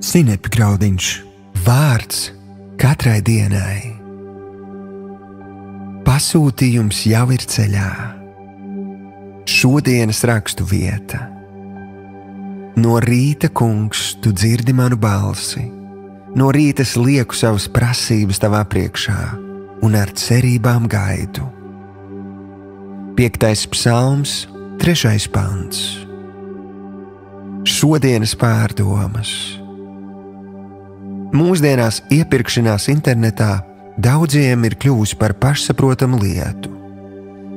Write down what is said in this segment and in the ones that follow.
Zinepi graudiņš, vārds katrai dienai. Pasūtījums jau ir ceļā. Šodienas rakstu vieta. No rīta, kungs, tu dzirdi manu balsi. No rīta es lieku savas prasības tavā priekšā un ar cerībām gaidu. 5. psalms, 3. pants. Šodienas pārdomas. Mūsdienās iepirkšanās internetā daudziem ir kļuvusi par pašsaprotamu lietu.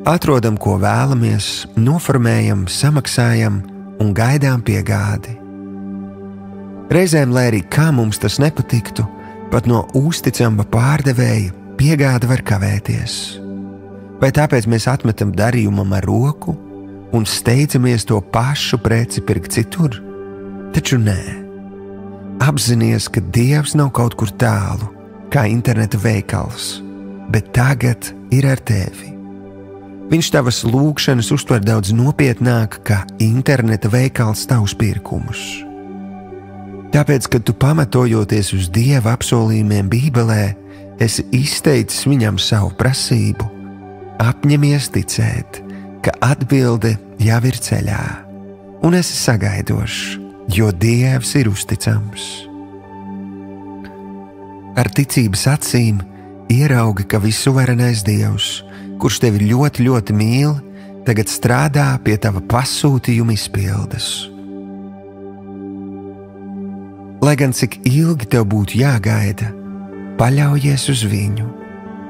Atrodam, ko vēlamies, noformējam, samaksājam un gaidām piegādi. Reizēm, lai arī kā mums tas nepatiktu, pat no uzticama pārdevēja piegāde var kavēties. Vai tāpēc mēs atmetam darījumam ar roku un steidzamies to pašu preci pirkt citur? Taču nē. Apzinies, ka Dievs nav kaut kur tālu, kā interneta veikals, bet tagad ir ar tevi. Viņš tavas lūgšanas uztver daudz nopietnāk, kā interneta veikals tavus pirkumus. Tāpēc, kad tu pamatojoties uz Dieva apsolījumiem Bībelē, esi izteicis viņam savu prasību, apņemies ticēt, ka atbilde jau ir ceļā, un esi sagaidošs, jo Dievs ir uzticams. Ar ticības acīm ieraugi, ka visuvarenais Dievs, kurš tevi ļoti, ļoti mīl, tagad strādā pie tava pasūtījuma izpildes. Lai gan cik ilgi tev būtu jāgaida, paļaujies uz viņu,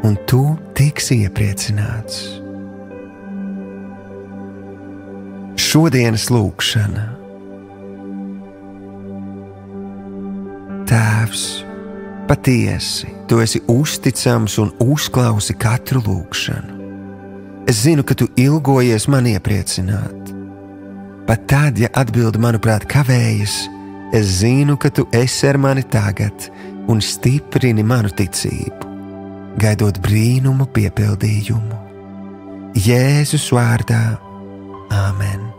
un tu tiksi iepriecināts. Šodienas lūgšana. Tēvs, patiesi, tu esi uzticams un uzklausi katru lūgšanu. Es zinu, ka tu ilgojies man iepriecināt. Pat tad, ja atbilde, manuprāt, kavējas, es zinu, ka tu esi ar mani tagad un stiprini manu ticību, gaidot brīnumu piepildījumu. Jēzus vārdā. Āmen.